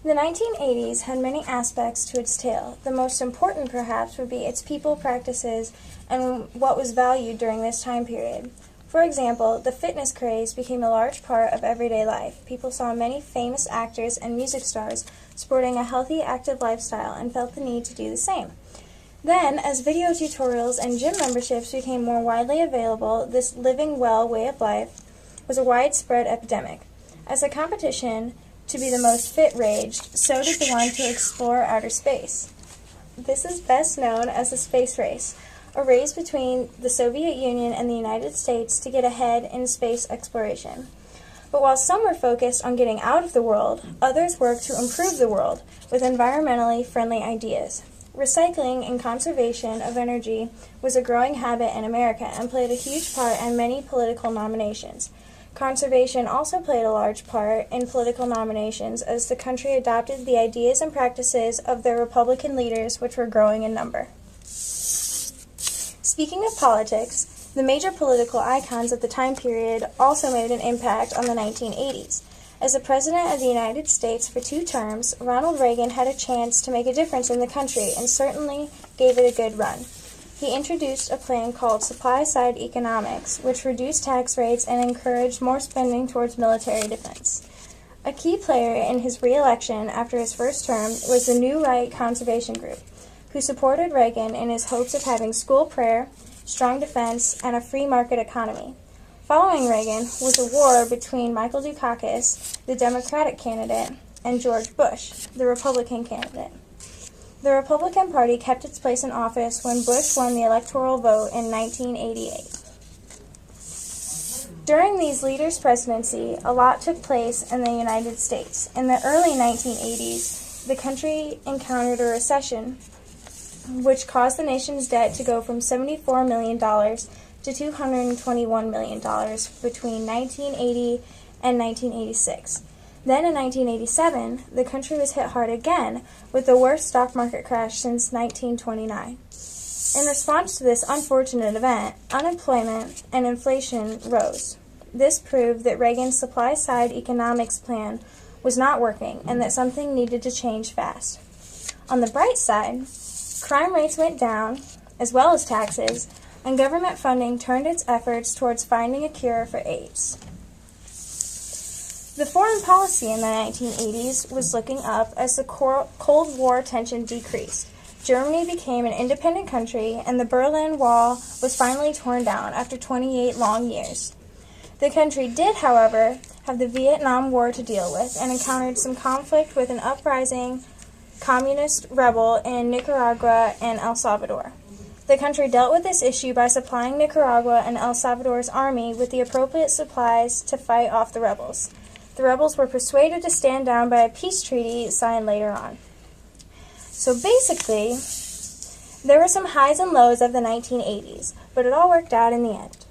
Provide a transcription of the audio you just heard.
The 1980s had many aspects to its tale. The most important, perhaps, would be its people, practices, and what was valued during this time period. For example, the fitness craze became a large part of everyday life. People saw many famous actors and music stars sporting a healthy, active lifestyle and felt the need to do the same. Then, as video tutorials and gym memberships became more widely available, this living well way of life was a widespread epidemic. As the competition to be the most fit raged, so did the one to explore outer space. This is best known as the space race, a race between the Soviet Union and the United States to get ahead in space exploration. But while some were focused on getting out of the world, others worked to improve the world with environmentally friendly ideas. Recycling and conservation of energy was a growing habit in America and played a huge part in many political nominations. Conservation also played a large part in political nominations as the country adopted the ideas and practices of their Republican leaders, which were growing in number. Speaking of politics, the major political icons of the time period also made an impact on the 1980s. As the President of the United States for 2 terms, Ronald Reagan had a chance to make a difference in the country and certainly gave it a good run. He introduced a plan called supply-side economics, which reduced tax rates and encouraged more spending towards military defense. A key player in his re-election after his first term was the New Right Conservation Group, who supported Reagan in his hopes of having school prayer, strong defense, and a free market economy. Following Reagan was a war between Michael Dukakis, the Democratic candidate, and George Bush, the Republican candidate. The Republican Party kept its place in office when Bush won the electoral vote in 1988. During these leaders' presidency, a lot took place in the United States. In the early 1980s, the country encountered a recession, which caused the nation's debt to go from $74 million to $221 million between 1980 and 1986. Then in 1987, the country was hit hard again with the worst stock market crash since 1929. In response to this unfortunate event, unemployment and inflation rose. This proved that Reagan's supply-side economics plan was not working and that something needed to change fast. On the bright side, crime rates went down, as well as taxes, and government funding turned its efforts towards finding a cure for AIDS. The foreign policy in the 1980s was looking up as the Cold War tension decreased. Germany became an independent country, and the Berlin Wall was finally torn down after 28 long years. The country did, however, have the Vietnam War to deal with and encountered some conflict with an uprising communist rebel in Nicaragua and El Salvador. The country dealt with this issue by supplying Nicaragua and El Salvador's army with the appropriate supplies to fight off the rebels. The rebels were persuaded to stand down by a peace treaty signed later on. So basically, there were some highs and lows of the 1980s, but it all worked out in the end.